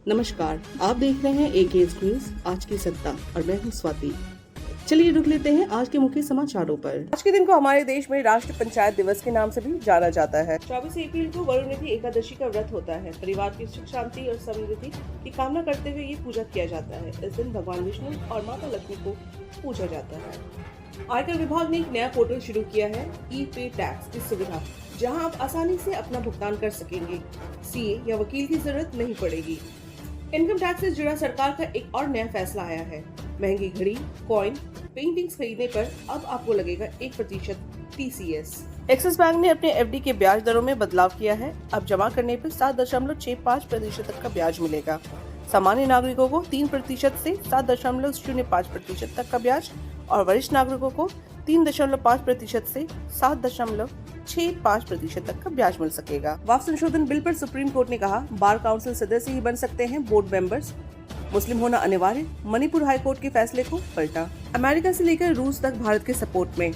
नमस्कार, आप देख रहे हैं AK न्यूज आज की सत्ता और मैं हूं स्वाति। चलिए रुक लेते हैं आज के मुख्य समाचारों पर। आज के दिन को हमारे देश में राष्ट्रीय पंचायत दिवस के नाम से भी जाना जाता है। 24 अप्रैल को वरुणनिधि एकादशी का व्रत होता है। परिवार की सुख शांति और समृद्धि की कामना करते हुए ये पूजा किया जाता है। इस दिन भगवान विष्णु और माता लक्ष्मी को पूजा जाता है। आयकर विभाग ने एक नया पोर्टल शुरू किया है, ई-पे टैक्स की सुविधा, जहां आप आसानी से अपना भुगतान कर सकेंगे। सीए या वकील की जरूरत नहीं पड़ेगी। इनकम टैक्स से जुड़ा सरकार का एक और नया फैसला आया है। महंगी घड़ी, कॉइन, पेंटिंग्स खरीदने पर अब आपको लगेगा 1% TCS। एक्सिस बैंक ने अपने FD के ब्याज दरों में बदलाव किया है। अब जमा करने पर 7.65% तक का ब्याज मिलेगा। सामान्य नागरिकों को 3% से 7.05% तक का ब्याज और वरिष्ठ नागरिकों को 3.5% से 7.65% तक का ब्याज मिल सकेगा। वाक संशोधन बिल पर सुप्रीम कोर्ट ने कहा, बार काउंसिल सदस्य ही बन सकते हैं बोर्ड मेंबर्स, मुस्लिम होना अनिवार्य। मणिपुर हाई कोर्ट के फैसले को पलटा। अमेरिका से लेकर रूस तक भारत के सपोर्ट में।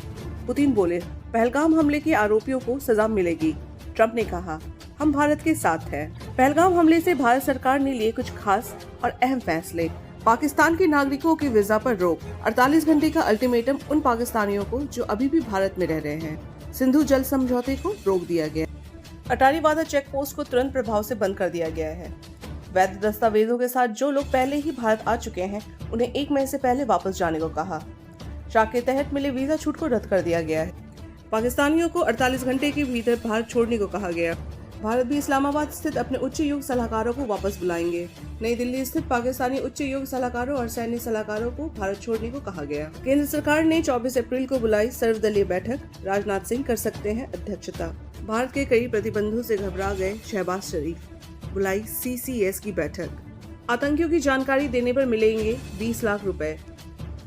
पुतिन बोले, पहलगाम हमले के आरोपियों को सजा मिलेगी। ट्रंप ने कहा, हम भारत के साथ हैं। पहलगाम हमले से भारत सरकार ने लिए कुछ खास और अहम फैसले। पाकिस्तान के नागरिकों के वीजा पर रोक, 48 घंटे का अल्टीमेटम उन पाकिस्तानियों को जो अभी भी भारत में रह रहे हैं। सिंधु जल समझौते को रोक दिया गया। अटारी वादा चेक पोस्ट को तुरंत प्रभाव से बंद कर दिया गया है। वैध दस्तावेजों के साथ जो लोग पहले ही भारत आ चुके हैं, उन्हें 1 मई से पहले वापस जाने को कहा। शाख के तहत मिले वीजा छूट को रद्द कर दिया गया है। पाकिस्तानियों को 48 घंटे के भीतर भारत छोड़ने को कहा गया। भारत भी इस्लामाबाद स्थित अपने उच्च योग सलाहकारों को वापस बुलाएंगे। नई दिल्ली स्थित पाकिस्तानी उच्च योग सलाहकारों और सैन्य सलाहकारों को भारत छोड़ने को कहा गया। केंद्र सरकार ने 24 अप्रैल को बुलाई सर्वदलीय बैठक, राजनाथ सिंह कर सकते हैं अध्यक्षता। भारत के कई प्रतिबंधों से घबरा गए शहबाज शरीफ, बुलाई CCS की बैठक। आतंकियों की जानकारी देने पर मिलेंगे 20 लाख रुपए।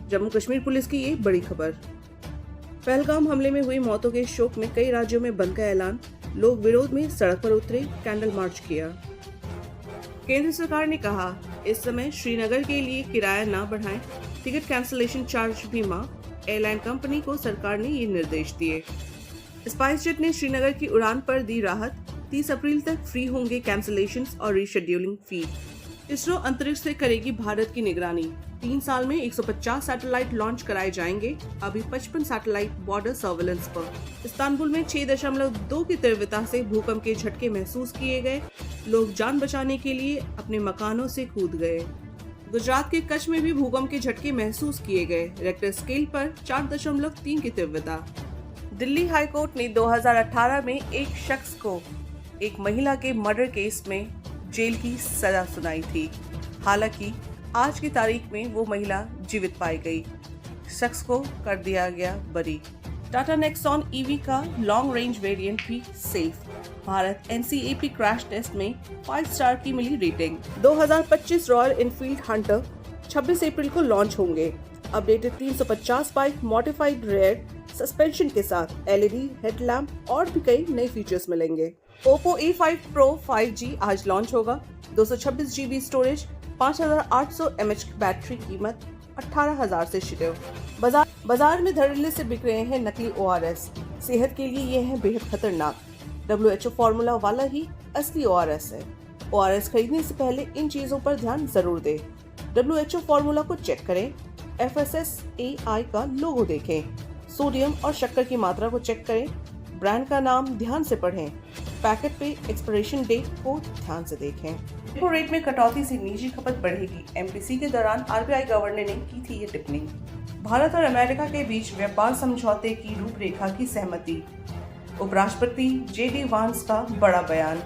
जम्मू कश्मीर पुलिस की ये बड़ी खबर। पहलगाम हमले में हुई मौतों के शोक में कई राज्यों में बंद का ऐलान। लोग विरोध में सड़क पर उतरे, कैंडल मार्च किया। केंद्र सरकार ने कहा, इस समय श्रीनगर के लिए किराया न बढ़ाएं, टिकट कैंसिलेशन चार्ज भी माफ। एयरलाइन कंपनी को सरकार ने ये निर्देश दिए। स्पाइस जेट ने श्रीनगर की उड़ान पर दी राहत। 30 अप्रैल तक फ्री होंगे कैंसिलेशन और रीशेड्यूलिंग फी। इसरो अंतरिक्ष से करेगी भारत की निगरानी। 3 साल में 150 सैटेलाइट लॉन्च कराए जाएंगे। अभी 55 सैटेलाइट बॉर्डर सर्वेलेंस पर। इस्तांबुल में 6.2 की तीव्रता से भूकंप के झटके महसूस किए गए। लोग जान बचाने के लिए अपने मकानों से कूद गए। गुजरात के कच्छ में भी भूकंप के झटके महसूस किए गए। रेक्टर स्केल पर 4.3 की तीव्रता। दिल्ली हाई कोर्ट ने 2018 में एक शख्स को एक महिला के मर्डर केस में जेल की सजा सुनाई थी। हालांकि आज की तारीख में वो महिला जीवित पाई गई। शख्स को कर दिया गया बरी। टाटा नेक्सॉन EV का लॉन्ग रेंज वेरिएंट भी safe. Bharat NCAP crash test में 5 स्टार की मिली रेटिंग। 2025 रॉयल एनफील्ड हंटर 26 अप्रैल को लॉन्च होंगे। Updated 350 bike modified rear suspension के साथ LED हेडलैम्प और भी कई नए फीचर्स मिलेंगे। Oppo A5 Pro 5G आज लॉन्च होगा। 226 GB स्टोरेज, 5800 mAh बैटरी, कीमत 18,000 से शुरू। बाजार में धड़ल्ले से बिक रहे हैं नकली ORS। सेहत के लिए ये है बेहद खतरनाक। WHO फॉर्मूला वाला ही असली ORS है। ORS खरीदने से पहले इन चीजों पर ध्यान जरूर दें। WHO फॉर्मूला को चेक करें। FSSAI का लोगो देखें। सोडियम और शक्कर की मात्रा को चेक करें। ब्रांड का नाम ध्यान से पढ़ें। पैकेट पे एक्सपायरेशन डेट को ध्यान से देखें। रेपो रेट में कटौती से निजी खपत बढ़ेगी। MPC के दौरान RBI गवर्नर ने की थी ये टिप्पणी। भारत और अमेरिका के बीच व्यापार समझौते की रूपरेखा की सहमति। उपराष्ट्रपति JD वांस का बड़ा बयान।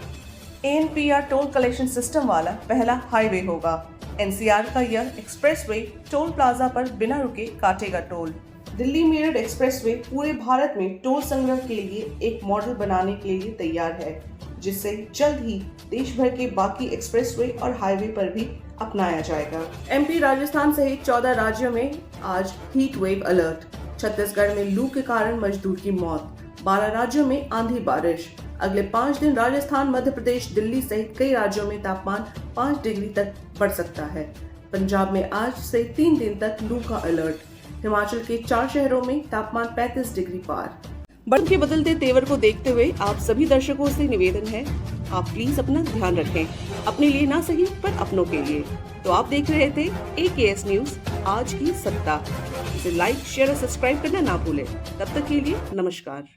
ANPR टोल कलेक्शन सिस्टम वाला पहला हाईवे होगा। NCR का यह एक्सप्रेसवे टोल प्लाजा पर बिना रुके काटेगा टोल। दिल्ली मेरठ एक्सप्रेसवे पूरे भारत में टोल संग्रह के लिए एक मॉडल बनाने के लिए तैयार है, जिसे जल्द ही देश भर के बाकी एक्सप्रेसवे और हाईवे पर भी अपनाया जाएगा। MP, राजस्थान सहित 14 राज्यों में आज हीट वेव अलर्ट। छत्तीसगढ़ में लू के कारण मजदूर की मौत। 12 राज्यों में आंधी बारिश। अगले 5 दिन राजस्थान, मध्य प्रदेश, दिल्ली सहित कई राज्यों में तापमान 5 डिग्री तक बढ़ सकता है। पंजाब में आज से 3 दिन तक लू का अलर्ट। हिमाचल के 4 शहरों में तापमान 35 डिग्री पार। बर्फ के बदलते तेवर को देखते हुए आप सभी दर्शकों से निवेदन है आप प्लीज अपना ध्यान रखें, अपने लिए ना सही पर अपनों के लिए। तो आप देख रहे थे AKS न्यूज आज की सत्ता। इसे लाइक, शेयर और सब्सक्राइब करना ना भूलें। तब तक के लिए नमस्कार।